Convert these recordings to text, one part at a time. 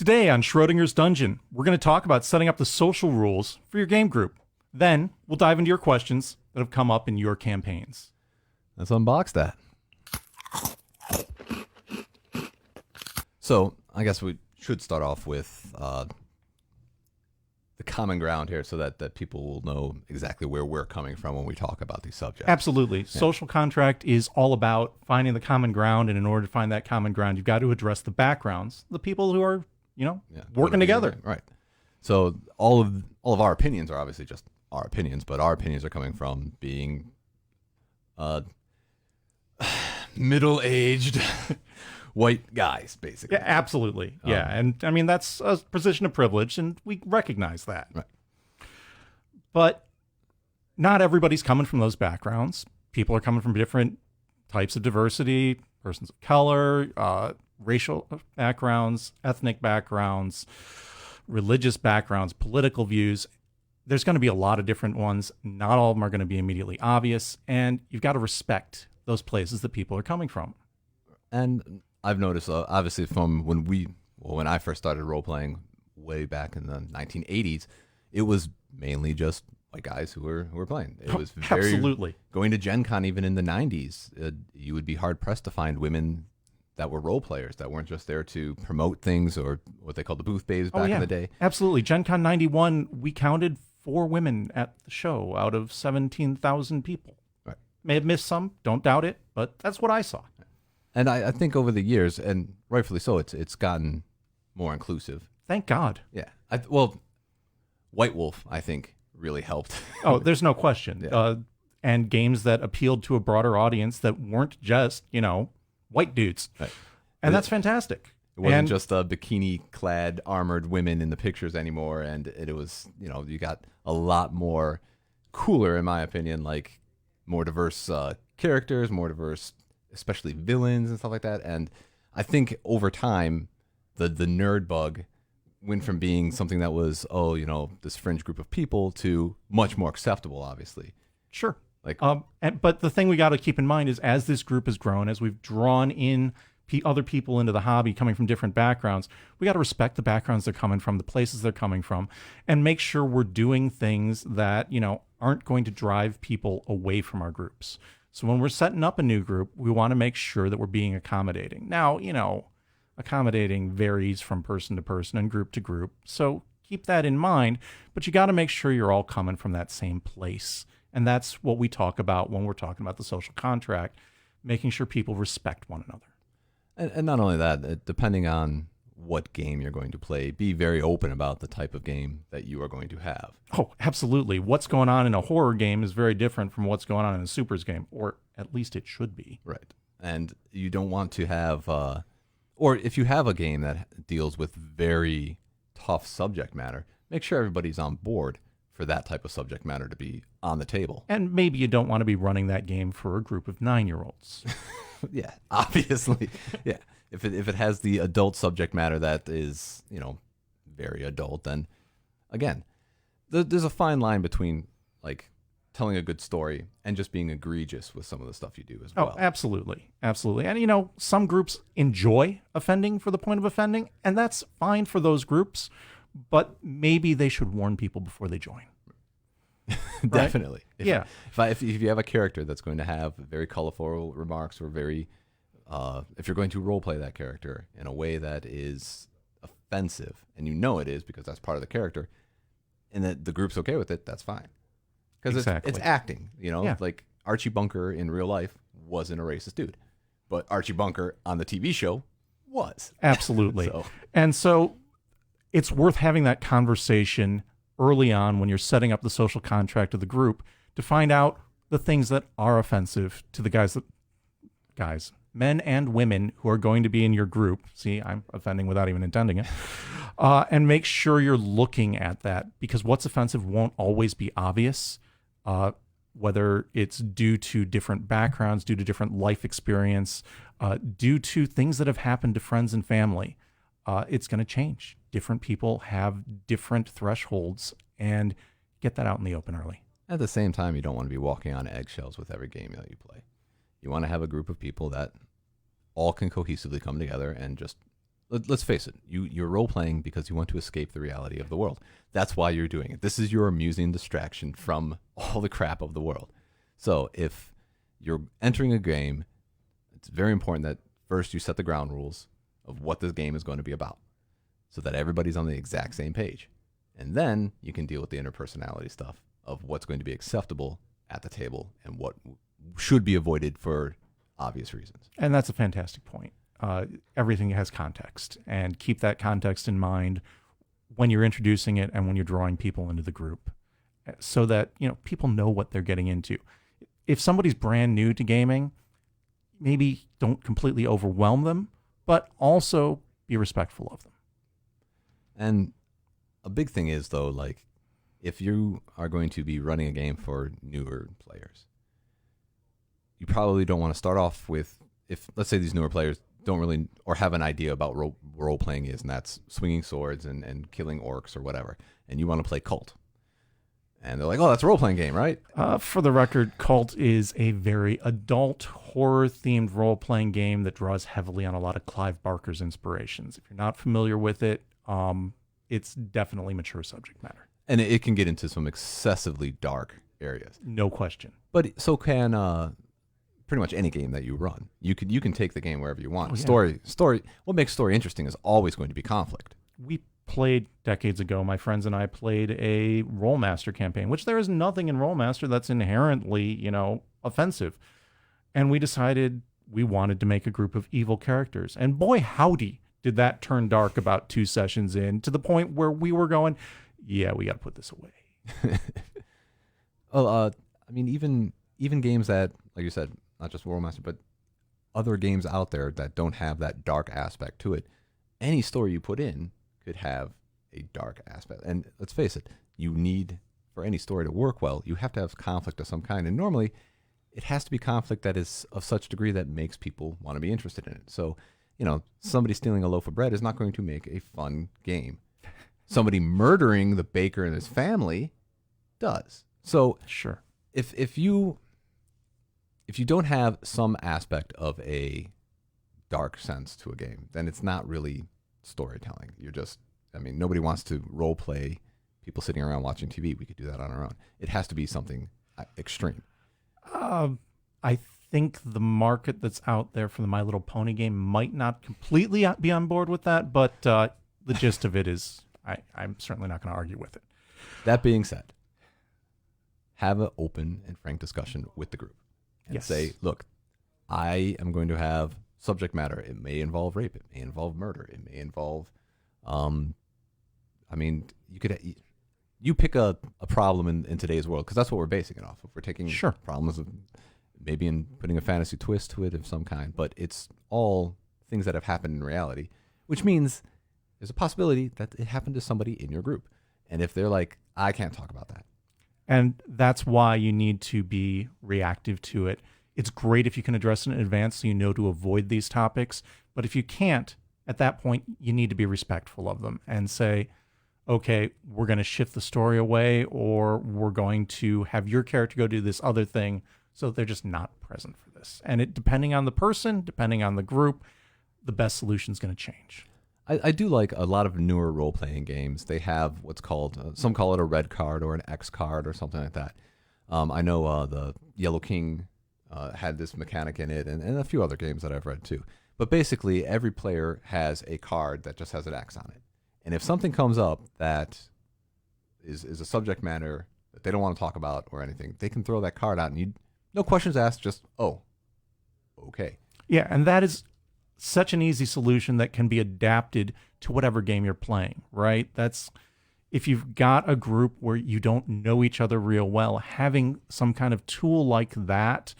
Today on Schrödinger's Dungeon, we're going to talk about setting up the social rules for your game group. Then we'll dive into your questions that have come up in your campaigns. Let's unbox that. So I guess we should start off with the common ground here so that people will know exactly where we're coming from when we talk about these subjects. Absolutely. Yeah. Social contract is all about finding the common ground, and in order to find that common ground, you've got to address the backgrounds, the people who are, working together. Right. So all of our opinions are obviously just our opinions, but our opinions are coming from being middle-aged white guys, basically. Yeah, absolutely. Yeah, and I mean, that's a position of privilege, and we recognize that. Right. But not everybody's coming from those backgrounds. People are coming from different types of diversity, persons of color, racial backgrounds, ethnic backgrounds, religious backgrounds, political views. There's going to be a lot of different ones. Not all of them are going to be immediately obvious, and you've got to respect those places that people are coming from. And I've noticed, obviously, from when I first started role-playing way back in the 1980s, it was mainly just white guys who were playing. It was very, absolutely. Going to Gen Con even in the 90s, you would be hard-pressed to find women that were role players that weren't just there to promote things or what they called the booth babes back in the day. Absolutely. Gen Con 91, we counted 4 women at the show out of 17,000 people. Right. May have missed some, don't doubt it, but that's what I saw. And I think over the years, and rightfully so, it's gotten more inclusive. Thank God. Yeah. Well, White Wolf, I think, really helped. Oh, there's no question. Yeah. And games that appealed to a broader audience that weren't just, white dudes. Right. And that's fantastic. It wasn't just bikini-clad, armored women in the pictures anymore, and it was, you got a lot more cooler, in my opinion, like more diverse characters, more diverse, especially villains and stuff like that. And I think over time, the nerd bug went from being something that was, this fringe group of people to much more acceptable, obviously. Sure. But the thing we got to keep in mind is as this group has grown, as we've drawn in other people into the hobby coming from different backgrounds, we got to respect the backgrounds they're coming from, the places they're coming from, and make sure we're doing things that, aren't going to drive people away from our groups. So when we're setting up a new group, we want to make sure that we're being accommodating. Now, accommodating varies from person to person and group to group. So keep that in mind, but you got to make sure you're all coming from that same place. And that's what we talk about when we're talking about the social contract, making sure people respect one another. And not only that, depending on what game you're going to play, be very open about the type of game that you are going to have. Oh, absolutely. What's going on in a horror game is very different from what's going on in a supers game, or at least it should be. Right. And you don't want to have, or if you have a game that deals with very tough subject matter, make sure everybody's on board for that type of subject matter to be on the table. And maybe you don't want to be running that game for a group of 9-year-olds. Yeah, obviously. Yeah. If it has the adult subject matter that is, very adult, then again, there's a fine line between like telling a good story and just being egregious with some of the stuff you do as well. Oh, absolutely. Absolutely. And some groups enjoy offending for the point of offending, and that's fine for those groups, but maybe they should warn people before they join. Definitely. Right? If you have a character that's going to have very colorful remarks or very, if you're going to role play that character in a way that is offensive, and it is because that's part of the character, and that the group's okay with it, that's fine. Because exactly. it's acting, Yeah. Like Archie Bunker in real life wasn't a racist dude, but Archie Bunker on the TV show was. Absolutely. And so it's worth having that conversation early on when you're setting up the social contract of the group to find out the things that are offensive to the guys, men and women who are going to be in your group. See, I'm offending without even intending it. And make sure you're looking at that, because what's offensive won't always be obvious, whether it's due to different backgrounds, due to different life experience, due to things that have happened to friends and family. It's going to change. Different people have different thresholds, and get that out in the open early. At the same time, you don't want to be walking on eggshells with every game that you play. You want to have a group of people that all can cohesively come together and just let's face it, you're role playing because you want to escape the reality of the world. That's why you're doing it. This is your amusing distraction from all the crap of the world. So if you're entering a game, it's very important that first you set the ground rules of what this game is going to be about, so that everybody's on the exact same page. And then you can deal with the interpersonality stuff of what's going to be acceptable at the table and what should be avoided for obvious reasons. And that's a fantastic point. Everything has context, and keep that context in mind when you're introducing it and when you're drawing people into the group, so that people know what they're getting into. If somebody's brand new to gaming, maybe don't completely overwhelm them, but also be respectful of them. And a big thing is, though, like, if you are going to be running a game for newer players, you probably don't want to start off with, if let's say these newer players don't really or have an idea about role playing is, and that's swinging swords and killing orcs or whatever, and you want to play Cult. And they're like, oh, that's a role-playing game, right? For the record, Cult is a very adult, horror-themed role-playing game that draws heavily on a lot of Clive Barker's inspirations. If you're not familiar with it, it's definitely mature subject matter. And it can get into some excessively dark areas. No question. But so can pretty much any game that you run. You can take the game wherever you want. Oh, yeah. Story. What makes story interesting is always going to be conflict. We played decades ago, my friends and I played a Rollmaster campaign, which there is nothing in Rollmaster that's inherently, offensive. And we decided we wanted to make a group of evil characters. And boy, howdy, did that turn dark about 2 sessions in, to the point where we were going, yeah, we got to put this away. Well, I mean, even games that, like you said, not just Rollmaster, but other games out there that don't have that dark aspect to it, any story you put in could have a dark aspect. And let's face it, you need, for any story to work well, you have to have conflict of some kind. And normally, it has to be conflict that is of such degree that makes people want to be interested in it. So, somebody stealing a loaf of bread is not going to make a fun game. Somebody murdering the baker and his family does. So, sure, if you don't have some aspect of a dark sense to a game, then it's not really storytelling. Nobody wants to role play people sitting around watching TV. We could do that on our own. It has to be something extreme. I think the market that's out there for the My Little Pony game might not completely be on board with that, but the gist of it is I'm certainly not going to argue with it. That being said, have an open and frank discussion with the group and Yes. say, look, I am going to have subject matter. It may involve rape. It may involve murder. It may involve, you pick a problem in today's world, because that's what we're basing it off of. We're taking Sure. problems of maybe in putting a fantasy twist to it of some kind, but it's all things that have happened in reality, which means there's a possibility that it happened to somebody in your group. And if they're like, I can't talk about that. And that's why you need to be reactive to it. It's great if you can address it in advance so you know to avoid these topics. But if you can't, at that point, you need to be respectful of them and say, okay, we're going to shift the story away, or we're going to have your character go do this other thing so that they're just not present for this. And it, depending on the person, depending on the group, the best solution is going to change. I do like a lot of newer role-playing games. They have what's called, some call it a red card or an X card or something like that. I know the Yellow King had this mechanic in it, and a few other games that I've read too. But basically, every player has a card that just has an X on it. And if something comes up that is a subject matter that they don't want to talk about or anything, they can throw that card out, and no questions asked, just, oh, okay. Yeah, and that is such an easy solution that can be adapted to whatever game you're playing, right? That's, if you've got a group where you don't know each other real well, having some kind of tool like that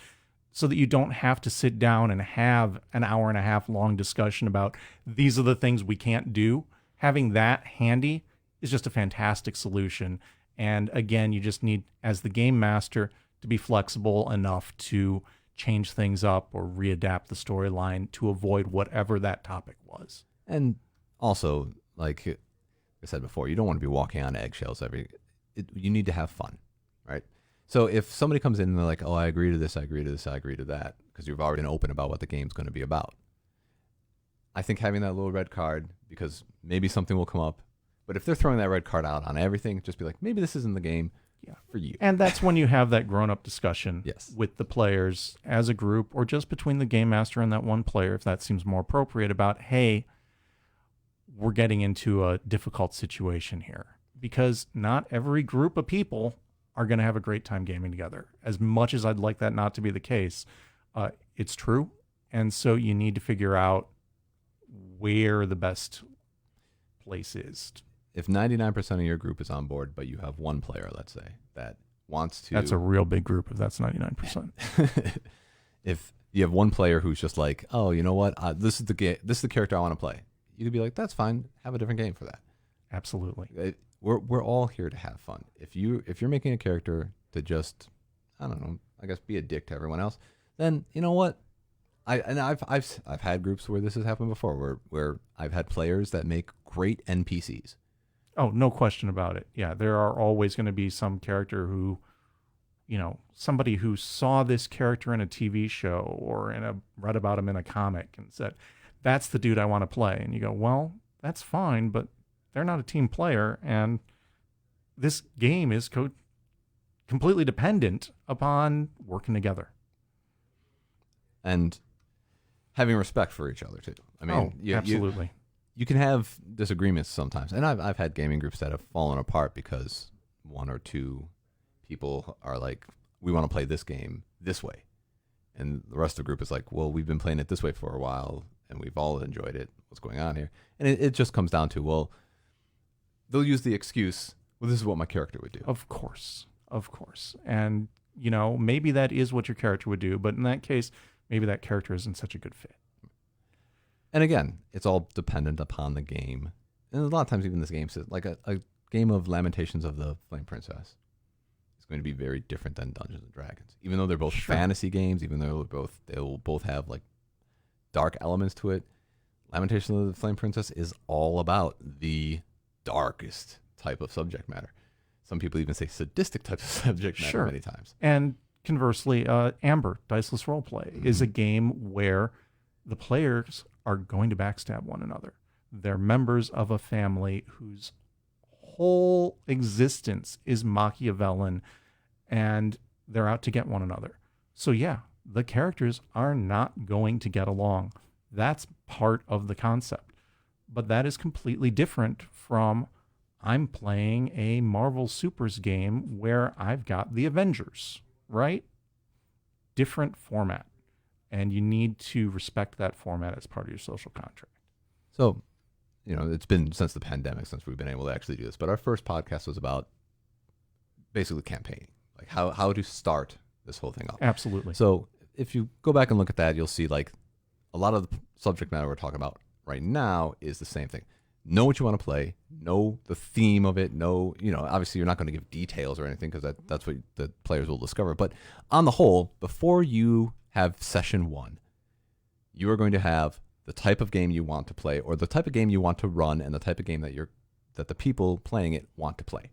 so that you don't have to sit down and have an hour and a half long discussion about these are the things we can't do. Having that handy is just a fantastic solution. And again, you just need, as the game master, to be flexible enough to change things up or readapt the storyline to avoid whatever that topic was. And also, like I said before, you don't want to be walking on eggshells you need to have fun, right? So if somebody comes in and they're like, oh, I agree to this, I agree to this, I agree to that, because you've already been open about what the game's going to be about. If somebody comes in and they're like, oh, I agree to this, I agree to this, I agree to that, because you've already been open about what the game's going to be about, if somebody comes in and they're like, oh, I agree to this, I agree to this, I agree to that, because you've already been open about what the game's going to be about, I think having that little red card, because maybe something will come up. But if they're throwing that red card out on everything, just be like, maybe this isn't the game for you. And that's when you have that grown-up discussion Yes. with the players as a group, or just between the game master and that one player, if that seems more appropriate, about, hey, we're getting into a difficult situation here. Because not every group of people are going to have a great time gaming together. As much as I'd like that not to be the case, it's true. And so you need to figure out where the best place is. If 99% of your group is on board, but you have one player, let's say, that wants to... That's a real big group if that's 99%. If you have one player who's just like, oh, you know what? This is the character I want to play. You could be like, that's fine. Have a different game for that. Absolutely. We're all here to have fun. If you're making a character to just, I don't know, I guess be a dick to everyone else, then you know what? I've had groups where this has happened before, where I've had players that make great NPCs. Oh, no question about it. Yeah, there are always going to be some character who, somebody who saw this character in a TV show or read about him in a comic and said, that's the dude I want to play. And you go, well, that's fine, but they're not a team player, and this game is completely dependent upon working together. And having respect for each other, too. I mean, absolutely. You can have disagreements sometimes. And I've had gaming groups that have fallen apart because one or two people are like, we want to play this game this way. And the rest of the group is like, well, we've been playing it this way for a while, and we've all enjoyed it. What's going on here? And it just comes down to, well, they'll use the excuse, well, this is what my character would do. Of course. And, maybe that is what your character would do, but in that case, maybe that character isn't such a good fit. And again, it's all dependent upon the game. And a lot of times even this game says, like a game of Lamentations of the Flame Princess is going to be very different than Dungeons and Dragons. Even though they're both fantasy games, even though they'll both have like dark elements to it, Lamentations of the Flame Princess is all about the darkest type of subject matter. Some people even say sadistic type of subject matter many times. And conversely, Amber, Diceless Roleplay, is a game where the players are going to backstab one another. They're members of a family whose whole existence is Machiavellian, and they're out to get one another. So yeah, the characters are not going to get along. That's part of the concept. But that is completely different from I'm playing a Marvel Supers game where I've got the Avengers, right? Different format. And you need to respect that format as part of your social contract. So, it's been since the pandemic since we've been able to actually do this. But our first podcast was about basically campaigning, like how to start this whole thing up. Absolutely. So if you go back and look at that, you'll see like a lot of the subject matter we're talking about right now is the same thing. Know what you want to play. Know the theme of it. Know, obviously you're not going to give details or anything because that's what the players will discover. But on the whole, before you have session one, you are going to have the type of game you want to play, or the type of game you want to run, and the type of game that the people playing it want to play.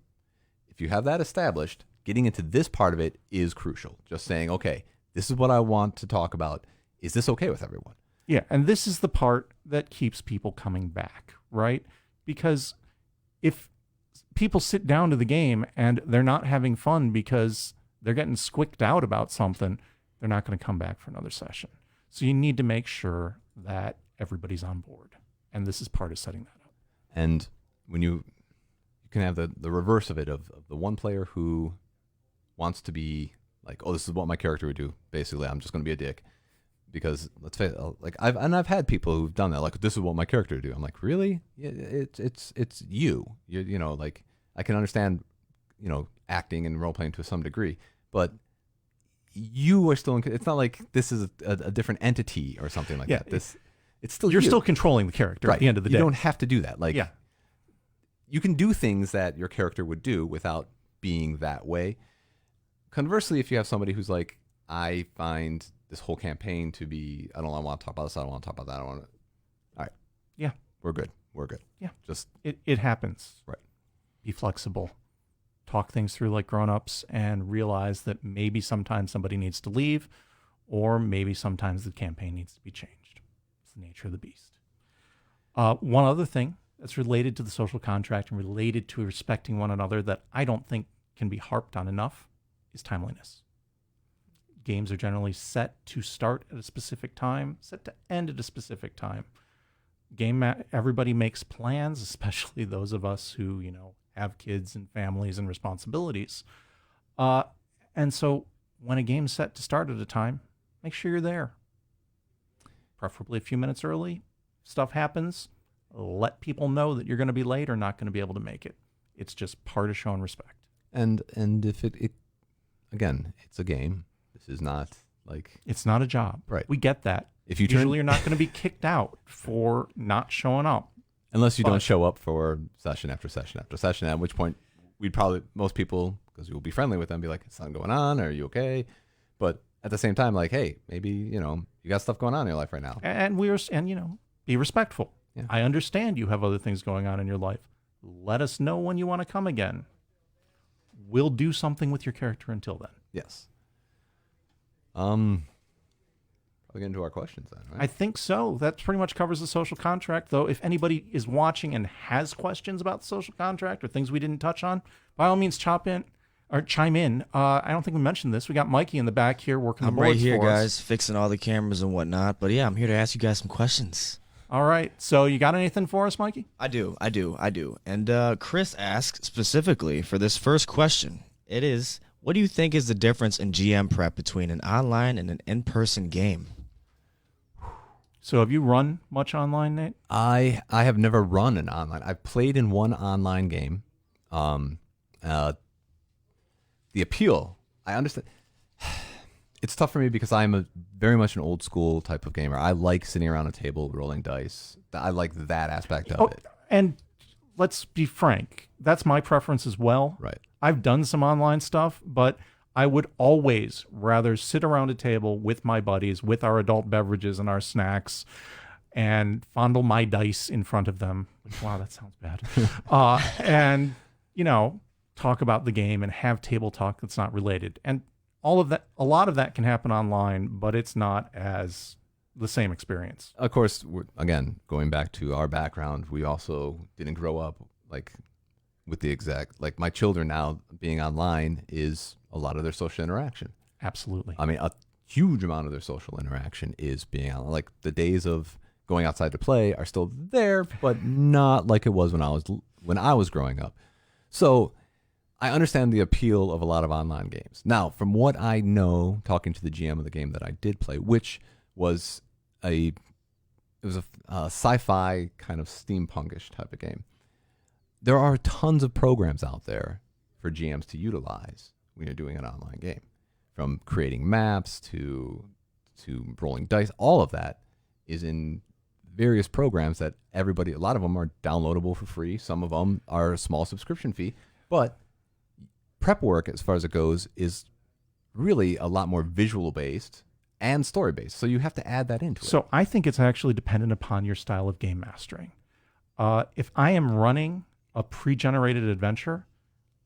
If you have that established, getting into this part of it is crucial. Just saying, okay, this is what I want to talk about. Is this okay with everyone? Yeah, and this is the part that keeps people coming back, right? Because if people sit down to the game and they're not having fun because they're getting squicked out about something, they're not going to come back for another session. So you need to make sure that everybody's on board. And this is part of setting that up. And when you can have the reverse of it, of the one player who wants to be like, oh, this is what my character would do. Basically, I'm just going to be a dick. Because let's face it, like I've had people who've done that. Like, this is what my character would do. I'm like, really? Yeah, it's you. Like I can understand, acting and role playing to some degree, but you are still it's not like this is a different entity or something like that. It's still you're still controlling the character at the end of the day. You don't have to do that. Like, you can do things that your character would do without being that way. Conversely, if you have somebody who's like, I find this whole campaign to be, I don't want to talk about this, I don't want to talk about that, I don't want to. All right. Yeah. We're good. Yeah. Just it happens. Right. Be flexible. Talk things through like grown-ups and realize that maybe sometimes somebody needs to leave, or maybe sometimes the campaign needs to be changed. It's the nature of the beast. One other thing that's related to the social contract and related to respecting one another that I don't think can be harped on enough is timeliness. Games are generally set to start at a specific time, set to end at a specific time. Everybody makes plans, especially those of us who, have kids and families and responsibilities. And so when a game's set to start at a time, make sure you're there. Preferably a few minutes early. Stuff happens. Let people know that you're going to be late or not going to be able to make it. It's just part of showing respect. And if it again, it's a game. This is not like... It's not a job. Right. We get that. If you Usually you're not going to be kicked out for not showing up. Unless you don't show up for session after session after session, at which point most people, because we'll be friendly with them, be like, is something going on? Are you okay? But at the same time, like, hey, maybe, you got stuff going on in your life right now. And be respectful. Yeah. I understand you have other things going on in your life. Let us know when you want to come again. We'll do something with your character until then. Yes. I'll get into our questions then, right? I think so. That pretty much covers the social contract, though. If anybody is watching and has questions about the social contract or things we didn't touch on, by all means, chime in. I don't think we mentioned this. We got Mikey in the back here working the boards I'm right here, for us. guys, fixing all the cameras and whatnot. But yeah, I'm here to ask you guys some questions. All right. So you got anything for us, Mikey? I do. And Chris asks specifically for this first question. It is, what do you think is the difference in GM prep between an online and an in-person game? So have you run much online, Nate? I have never run an online. I've played in one online game. The appeal, I understand. It's tough for me because I'm very much an old school type of gamer. I like sitting around a table rolling dice. I like that aspect of it. And let's be frank, that's my preference as well. Right. I've done some online stuff, but I would always rather sit around a table with my buddies, with our adult beverages and our snacks, and fondle my dice in front of them. Wow, that sounds bad. And, talk about the game and have table talk that's not related. And all of that, a lot of that can happen online, but it's not as the same experience. Of course, again, going back to our background, we also didn't grow up with the exact, my children now being online is a lot of their social interaction. Absolutely. I mean, a huge amount of their social interaction is being online. Like the days of going outside to play are still there, but not like it was when I was growing up. So I understand the appeal of a lot of online games. Now, from what I know, talking to the GM of the game that I did play, which was a sci-fi kind of steampunkish type of game, there are tons of programs out there for GMs to utilize when you're doing an online game, from creating maps to rolling dice. All of that is in various programs that a lot of them are downloadable for free. Some of them are a small subscription fee, but prep work, as far as it goes, is really a lot more visual based and story based. So you have to add that into it. So I think it's actually dependent upon your style of game mastering. If I am running a pre-generated adventure,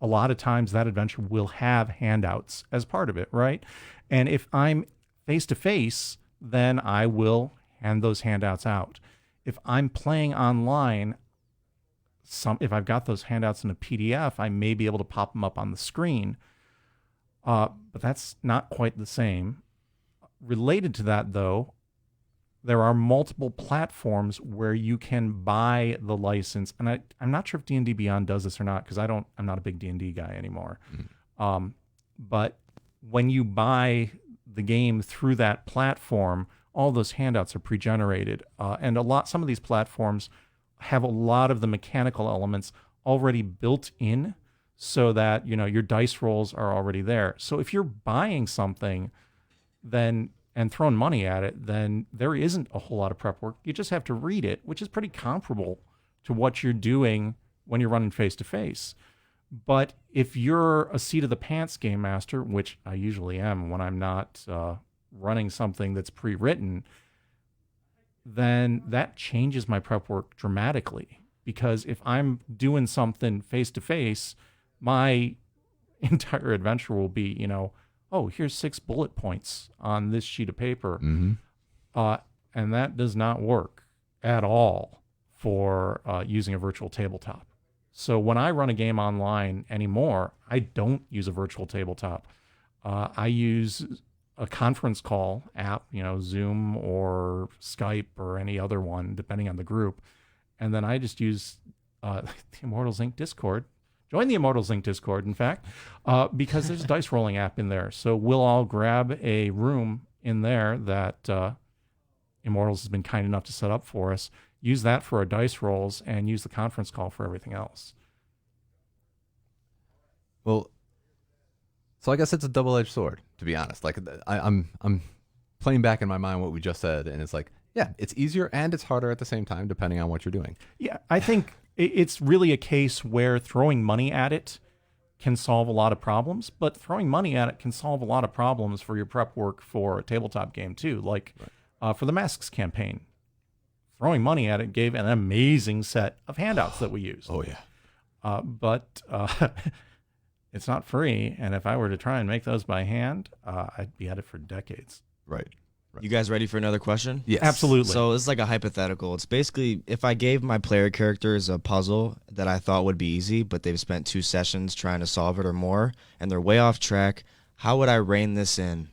a lot of times that adventure will have handouts as part of it, right? And if I'm face to face, then I will hand those handouts out. If I'm playing online, if I've got those handouts in a PDF, I may be able to pop them up on the screen, but that's not quite the same. Related to that, though, there are multiple platforms where you can buy the license, and I'm not sure if D&D Beyond does this or not, because I'm not a big D&D guy anymore. Mm-hmm. But when you buy the game through that platform, all those handouts are pre-generated, and some of these platforms have a lot of the mechanical elements already built in so that, your dice rolls are already there. So if you're buying something and throwing money at it, then there isn't a whole lot of prep work. You just have to read it, which is pretty comparable to what you're doing when you're running face-to-face. But if you're a seat-of-the-pants game master, which I usually am when I'm not running something that's pre-written, then that changes my prep work dramatically. Because if I'm doing something face-to-face, my entire adventure will be, oh, here's 6 bullet points on this sheet of paper. Mm-hmm. And that does not work at all for using a virtual tabletop. So when I run a game online anymore, I don't use a virtual tabletop. I use a conference call app, Zoom or Skype or any other one, depending on the group. And then I just use the Immortals Inc. Discord. Join the Immortals Inc. Discord, in fact, because there's a dice rolling app in there. So we'll all grab a room in there that Immortals has been kind enough to set up for us, use that for our dice rolls, and use the conference call for everything else. Well, so I guess it's a double-edged sword, to be honest. Like I'm playing back in my mind what we just said, and it's like, yeah, it's easier and it's harder at the same time, depending on what you're doing. Yeah, I think it's really a case where throwing money at it can solve a lot of problems, but throwing money at it can solve a lot of problems for your prep work for a tabletop game too. Like for the Masks campaign, throwing money at it gave an amazing set of handouts that we used. Oh yeah. But it's not free, and if I were to try and make those by hand, I'd be at it for decades. Right. You guys ready for another question? Yes. Absolutely. So it's like a hypothetical. It's basically if I gave my player characters a puzzle that I thought would be easy, but they've spent 2 sessions trying to solve it or more, and they're way off track, how would I rein this in?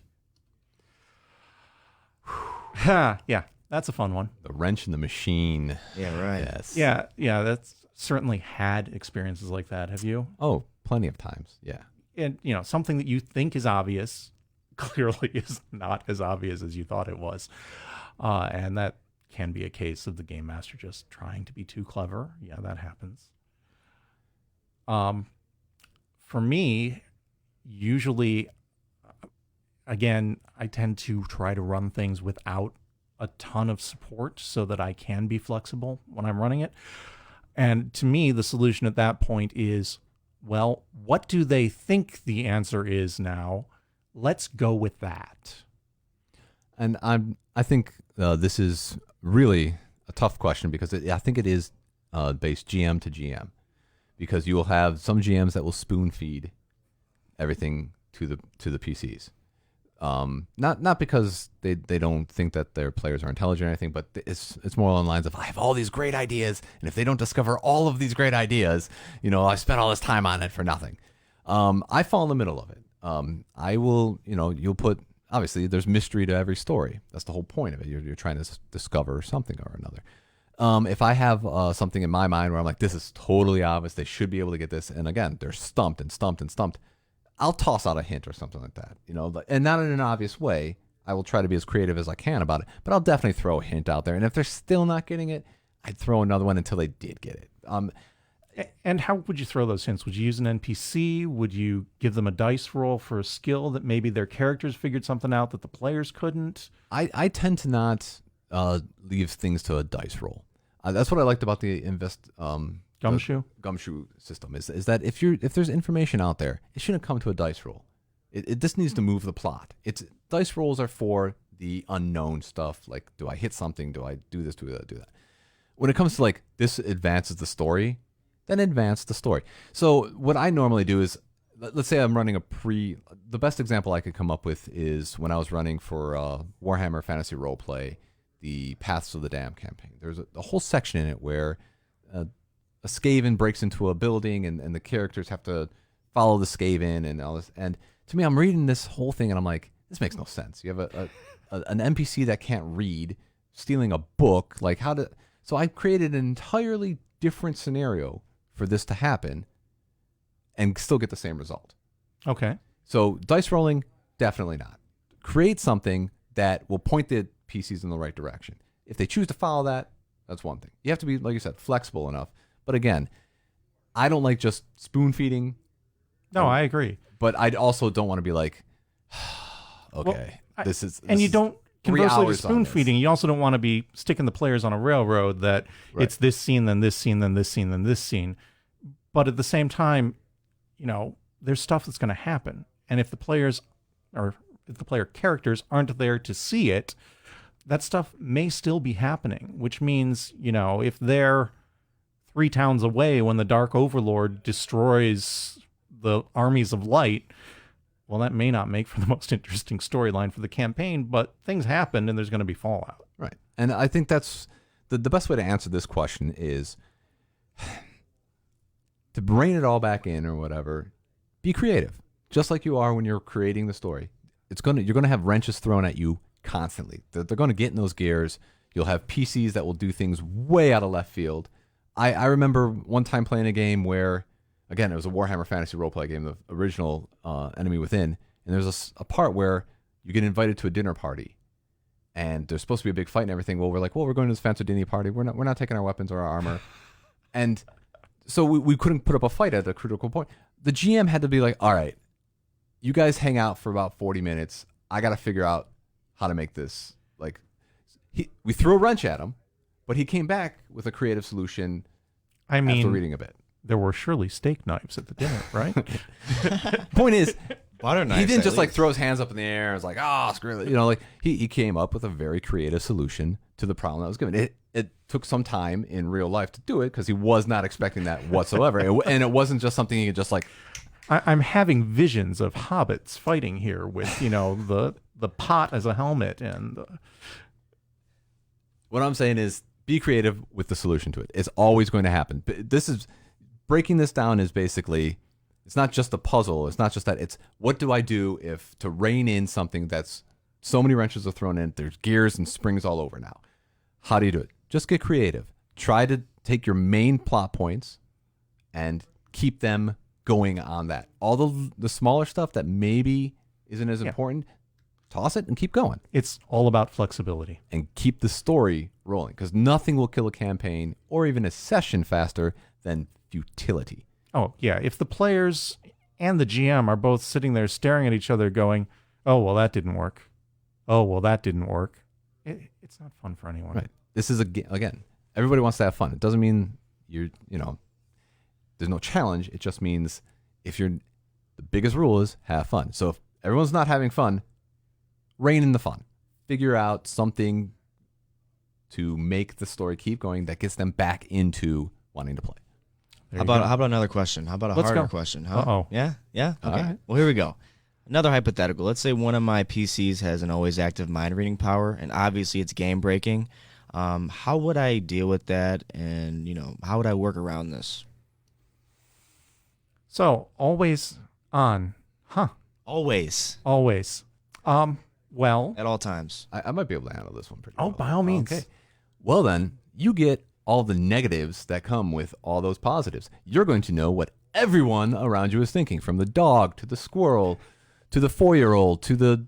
Yeah, that's a fun one. The wrench in the machine. Yeah, right. Yes. Yeah, that's certainly had experiences like that. Have you? Oh, plenty of times. Yeah. And something that you think is obvious clearly is not as obvious as you thought it was, and that can be a case of the game master just trying to be too clever. Yeah, that happens. For me, usually, again, I tend to try to run things without a ton of support so that I can be flexible when I'm running it. And to me, the solution at that point is, well, what do they think the answer is now? Let's go with that. And I think this is really a tough question because I think it is based GM to GM, because you will have some GMs that will spoon feed everything to the PCs. Not because they don't think that their players are intelligent or anything, but it's more along the lines of, I have all these great ideas, and if they don't discover all of these great ideas, I spent all this time on it for nothing. I fall in the middle of it. I will, you'll put, obviously there's mystery to every story. That's the whole point of it. You're trying to discover something or another. If I have something in my mind where I'm like, this is totally obvious, they should be able to get this, and again, they're stumped, I'll toss out a hint or something like that, and not in an obvious way. I will try to be as creative as I can about it, but I'll definitely throw a hint out there. And if they're still not getting it, I'd throw another one until they did get it. And how would you throw those hints? Would you use an NPC? Would you give them a dice roll for a skill that maybe their characters figured something out that the players couldn't? I tend to not leave things to a dice roll. That's what I liked about the Gumshoe system is that if there's information out there, it shouldn't come to a dice roll. It just needs to move the plot. Dice rolls are for the unknown stuff. Like, do I hit something? Do I do this? Do that? When it comes to like this advances the story, then advance the story. So what I normally do is, let's say I'm running the best example I could come up with is when I was running for Warhammer Fantasy Roleplay, the Paths of the Dam campaign. There's a whole section in it where a Skaven breaks into a building and the characters have to follow the Skaven and all this. And to me, I'm reading this whole thing and I'm like, this makes no sense. You have an NPC that can't read stealing a book. Like so I created an entirely different scenario for this to happen and still get the same result. Okay. So dice rolling, definitely not. Create something that will point the PCs in the right direction. If they choose to follow that, that's one thing. You have to be, like you said, flexible enough. But again, I don't like just spoon feeding. No, I agree. But I also don't want to be like, okay, this is. And you don't, conversely to hours on spoon this. feeding, you also don't want to be sticking the players on a railroad that it's this scene, then this scene, then this scene, then this scene. But at the same time, there's stuff that's going to happen. And if the player characters aren't there to see it, that stuff may still be happening, which means, if they're 3 towns away when the Dark Overlord destroys the armies of light, well, that may not make for the most interesting storyline for the campaign, but things happen and there's going to be fallout. Right. And I think that's the best way to answer this question is to rein it all back in or whatever. Be creative, just like you are when you're creating the story. You're gonna have wrenches thrown at you constantly. They're gonna get in those gears. You'll have PCs that will do things way out of left field. I remember one time playing a game where, again, it was a Warhammer Fantasy roleplay game, the original Enemy Within, and there's a part where you get invited to a dinner party, and there's supposed to be a big fight and everything. Well, we're like, we're going to this fancy dinner party. We're not taking our weapons or our armor, and so we couldn't put up a fight at a critical point. The GM had to be like, all right, you guys hang out for about 40 minutes. I got to figure out how to make this. Like, we threw a wrench at him, but he came back with a creative solution. I mean, after reading a bit, there were surely steak knives at the dinner, right? Point is, butter knives. He didn't just like throw his hands up in the air and was like, oh, screw it. You know, like he came up with a very creative solution to the problem that was given. It took some time in real life to do it because he was not expecting that whatsoever. And it wasn't just something he could just like. I'm having visions of hobbits fighting here with, the pot as a helmet. And what I'm saying is be creative with the solution to it. It's always going to happen. Breaking this down is basically, it's not just a puzzle. It's not just that. It's what do I do if to rein in something that's so many wrenches are thrown in, there's gears and springs all over now. How do you do it? Just get creative. Try to take your main plot points and keep them going on that. All the smaller stuff that maybe isn't as important, toss it and keep going. It's all about flexibility. And keep the story rolling, because nothing will kill a campaign or even a session faster than futility. Oh, yeah. If the players and the GM are both sitting there staring at each other going, oh, well, that didn't work. Oh, well, that didn't work. It's not fun for anyone. Right. This is, again, everybody wants to have fun. It doesn't mean there's no challenge. It just means the biggest rule is have fun. So if everyone's not having fun, rein in the fun. Figure out something to make the story keep going that gets them back into wanting to play. How about another question? How about a harder question? Huh? Uh-oh. Yeah? Okay. right. Well, here we go. Another hypothetical. Let's say one of my PCs has an always active mind reading power, and obviously it's game breaking. How would I deal with that, and how would I work around this? So always on, huh? Always. Well, At all times. I might be able to handle this one pretty well. oh, by all means. Okay. Well, then, you get all the negatives that come with all those positives. You're going to know what everyone around you is thinking, from the dog to the squirrel to the 4-year-old to the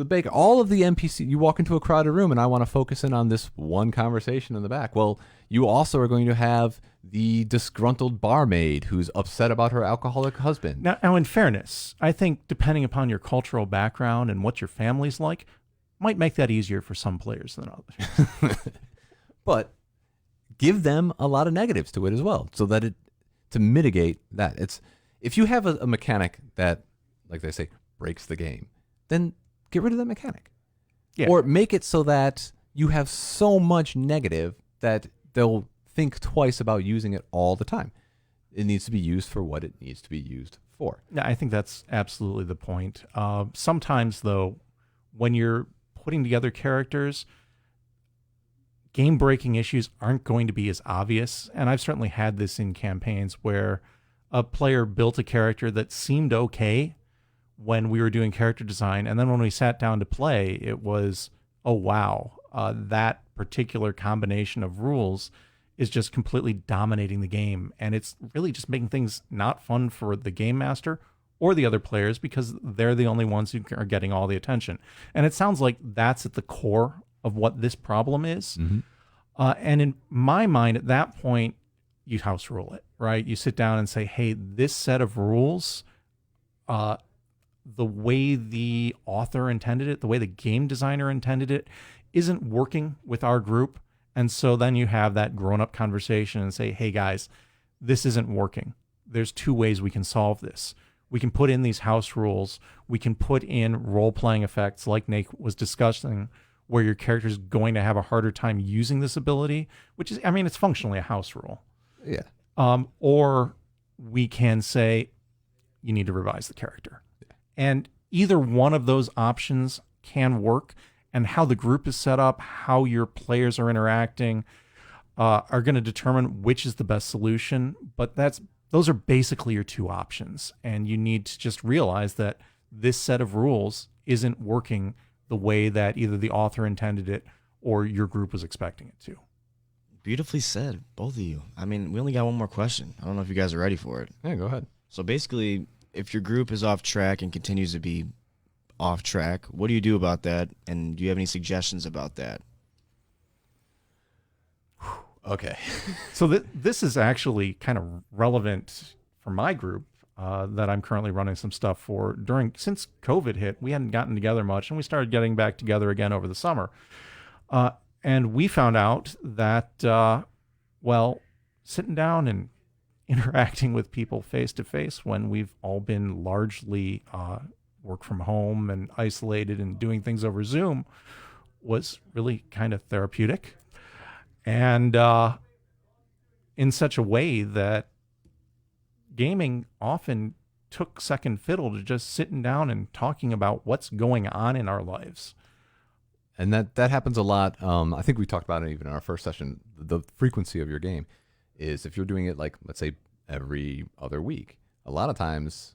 baker. All of the NPC. You walk into a crowded room, and I want to focus in on this one conversation in the back. Well, you also are going to have the disgruntled barmaid who's upset about her alcoholic husband. Now, in fairness, I think depending upon your cultural background and what your family's like, might make that easier for some players than others. But give them a lot of negatives to it as well, so that to mitigate that. It's if you have a mechanic that, like they say, breaks the game, then get rid of that mechanic. Yeah. Or make it so that you have so much negative that they'll think twice about using it all the time. It needs to be used for what it needs to be used for. Yeah, I think that's absolutely the point. Sometimes, though, when you're putting together characters, game-breaking issues aren't going to be as obvious. And I've certainly had this in campaigns where a player built a character that seemed okay when we were doing character design. And then when we sat down to play, it was, oh, wow, that particular combination of rules is just completely dominating the game. And it's really just making things not fun for the game master or the other players, because they're the only ones who are getting all the attention. And it sounds like that's at the core of what this problem is. Mm-hmm. And in my mind, at that point, you house rule it, right? You sit down and say, hey, this set of rules, the way the author intended it, the way the game designer intended it, isn't working with our group. And so then you have that grown-up conversation and say, hey, guys, this isn't working. There's 2 ways we can solve this. We can put in these house rules. We can put in role-playing effects like Nate was discussing, where your character is going to have a harder time using this ability, which is, it's functionally a house rule. Yeah. Or we can say, you need to revise the character. Yeah. And either one of those options can work. And how the group is set up, how your players are interacting, are going to determine which is the best solution, but those are basically your two options. And you need to just realize that this set of rules isn't working the way that either the author intended it or your group was expecting it to. Beautifully said, both of you. I mean, we only got one more question. I don't know if you guys are ready for it. Yeah, go ahead. So basically, if your group is off track and continues to be off track, what do you do about that? And do you have any suggestions about that? Okay. So this is actually kind of relevant for my group that I'm currently running some stuff for. Since COVID hit, we hadn't gotten together much, and we started getting back together again over the summer. And we found out that, sitting down and interacting with people face to face when we've all been largely work from home and isolated and doing things over Zoom was really kind of therapeutic. And in such a way that gaming often took second fiddle to just sitting down and talking about what's going on in our lives. And that happens a lot. I think we talked about it even in our first session. The frequency of your game is if you're doing it like, let's say, every other week, a lot of times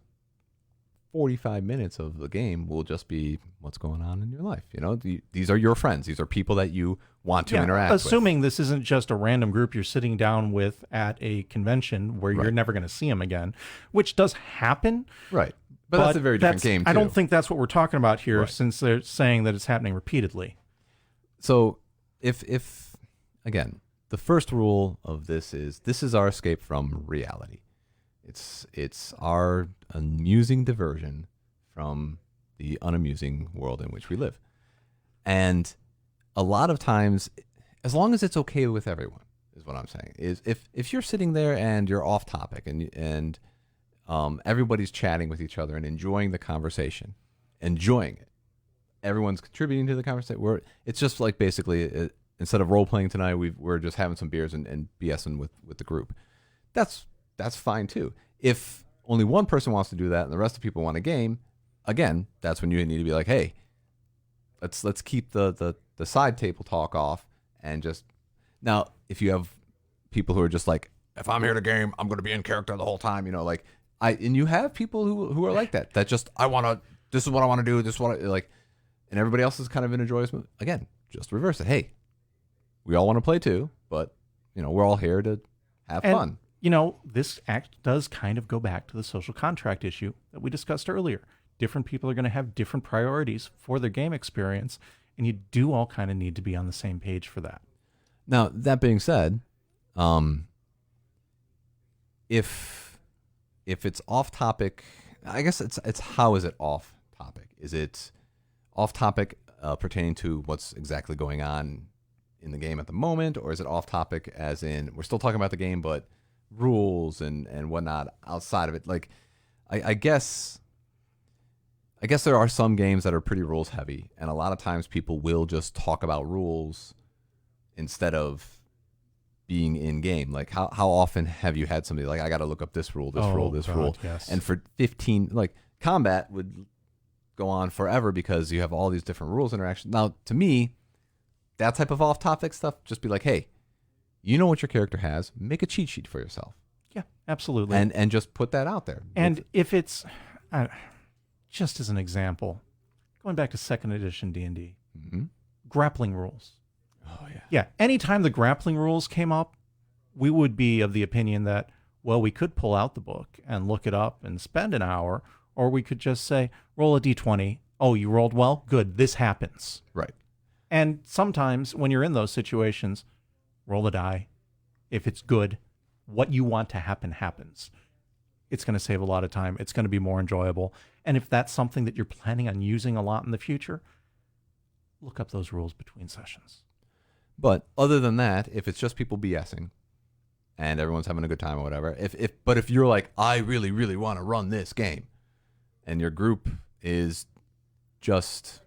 45 minutes of the game will just be what's going on in your life. You know, these are your friends. These are people that you want to interact with. Assuming this isn't just a random group you're sitting down with at a convention where you're never going to see them again, which does happen. Right. But that's a very different game, too. I don't think that's what we're talking about here, since they're saying that it's happening repeatedly. So if again, the first rule of this is our escape from reality. It's our amusing diversion from the unamusing world in which we live. And a lot of times, as long as it's okay with everyone, is what I'm saying, is if you're sitting there and you're off topic and everybody's chatting with each other and enjoying the conversation, enjoying it, everyone's contributing to the conversation. It's just like basically instead of role playing tonight, we're just having some beers and BSing with the group. That's fine too. If only one person wants to do that and the rest of the people want a game, again, that's when you need to be like, hey, let's keep the side table talk off and just now if you have people who are just like, if I'm here to game, I'm going to be in character the whole time, you know, like and you have people who are like that just this is what I want to do, this is what I like, and everybody else is kind of in a joyous mood. Again, just reverse it. Hey, we all want to play too, but you know, we're all here to have fun. You know, this act does kind of go back to the social contract issue that we discussed earlier. Different people are going to have different priorities for their game experience, and you do all kind of need to be on the same page for that. Now, that being said, if it's off topic, I guess it's how is it off topic? Is it off topic pertaining to what's exactly going on in the game at the moment, or is it off topic as in we're still talking about the game but rules and whatnot outside of it? Like I guess there are some games that are pretty rules heavy, and a lot of times people will just talk about rules instead of being in game. Like how often have you had somebody like, I got to look up this rule, this rule, yes. and for 15 like combat would go on forever because you have all these different rules interactions. Now, to me, that type of off-topic stuff, just be like, hey, you know what your character has, make a cheat sheet for yourself. Yeah, absolutely. And just put that out there. And if it's, just as an example, going back to 2nd edition D&D, grappling rules. Oh, yeah. Yeah, anytime the grappling rules came up, we would be of the opinion that, well, we could pull out the book and look it up and spend an hour, or we could just say, roll a d20. Oh, you rolled well? Good, this happens. Right. And sometimes when you're in those situations, roll a die. If it's good, what you want to happen happens. It's going to save a lot of time. It's going to be more enjoyable. And if that's something that you're planning on using a lot in the future, look up those rules between sessions. But other than that, if it's just people BSing and everyone's having a good time or whatever, if you're like, I really, really want to run this game, and your group is just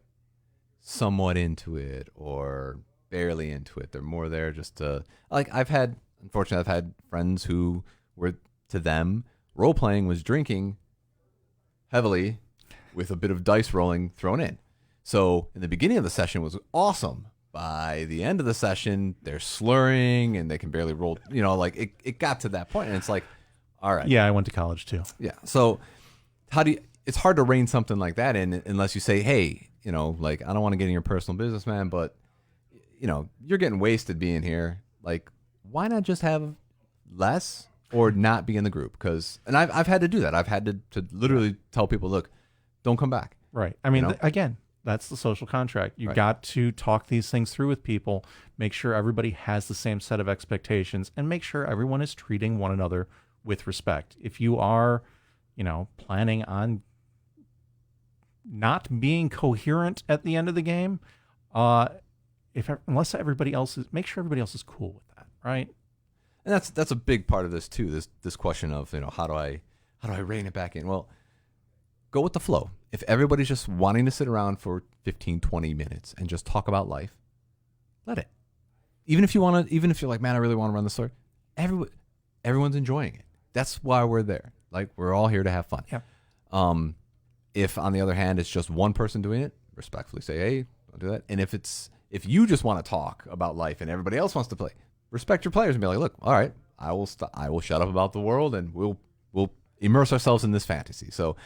somewhat into it or barely into it, they're more there just to, like, unfortunately, I've had friends who were, to them, role-playing was drinking heavily with a bit of dice rolling thrown in. So in the beginning of the session was awesome, by the end of the session, they're slurring and they can barely roll. You know, like it got to that point, and it's like, all right. Yeah, I went to college too. Yeah. So how do you, it's hard to rein something like that in unless you say, hey, you know, like, I don't want to get in your personal business, man, but, you know, you're getting wasted being here. Like, why not just have less or not be in the group? Because, and I've had to do that. I've had to literally tell people, look, don't come back. Right. I mean, You know? again, that's the social contract. You Right. got to talk these things through with people, make sure everybody has the same set of expectations, and make sure everyone is treating one another with respect. If you are, you know, planning on not being coherent at the end of the game, unless everybody else is, make sure everybody else is cool with that, right? And that's a big part of this too. This question of, you know, how do I rein it back in? Well, go with the flow. If everybody's just wanting to sit around for 15, 20 minutes and just talk about life, let it. Even if you're like, man, I really want to run the story. Everyone's enjoying it. That's why we're there. Like, we're all here to have fun. Yeah. If on the other hand it's just one person doing it, respectfully say, hey, don't do that. And if you just want to talk about life and everybody else wants to play, respect your players and be like, look, all right, I will shut up about the world and we'll immerse ourselves in this fantasy. So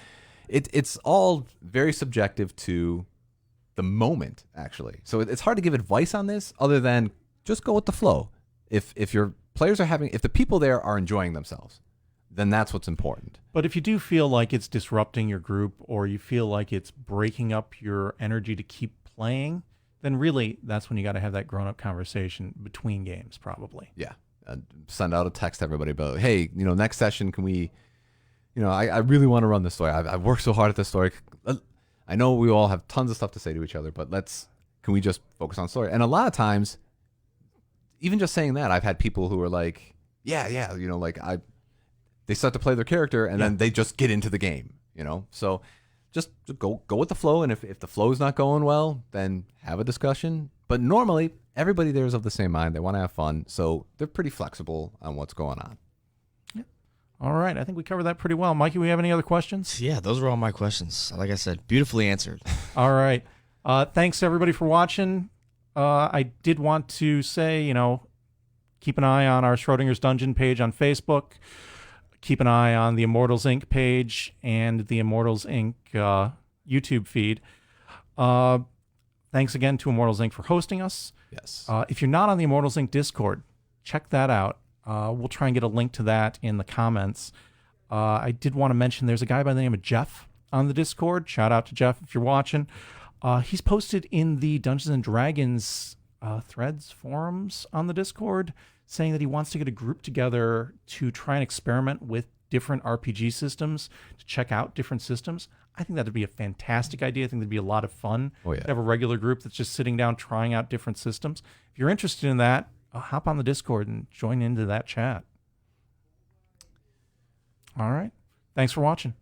it's all very subjective to the moment, actually. So it's hard to give advice on this other than just go with the flow. If your players if the people there are enjoying themselves, then that's what's important. But if you do feel like it's disrupting your group or you feel like it's breaking up your energy to keep playing, then really that's when you got to have that grown-up conversation between games, probably. Yeah. Send out a text to everybody about, hey, you know, next session, can we, you know, I really want to run this story. I've worked so hard at this story. I know we all have tons of stuff to say to each other, but can we just focus on story? And a lot of times, even just saying that, I've had people who are like, yeah, you know, like they start to play their character and then they just get into the game, you know? So just go with the flow. And if the flow is not going well, then have a discussion. But normally everybody there is of the same mind. They want to have fun. So they're pretty flexible on what's going on. Yeah. All right. I think we covered that pretty well. Mikey, we have any other questions? Yeah, those were all my questions. Like I said, beautifully answered. All right. Thanks everybody for watching. I did want to say, you know, keep an eye on our Schrödinger's Dungeon page on Facebook. Keep an eye on the Immortals Inc. page and the Immortals Inc. YouTube feed. Thanks again to Immortals Inc. for hosting us. Yes. If you're not on the Immortals Inc. Discord, check that out. We'll try and get a link to that in the comments. I did want to mention there's a guy by the name of Jeff on the Discord. Shout out to Jeff if you're watching. He's posted in the Dungeons and Dragons threads forums on the Discord saying that he wants to get a group together to try and experiment with different RPG systems, to check out different systems. I think that'd be a fantastic idea. I think that'd be a lot of fun to have a regular group that's just sitting down trying out different systems. If you're interested in that, hop on the Discord and join into that chat. All right. Thanks for watching.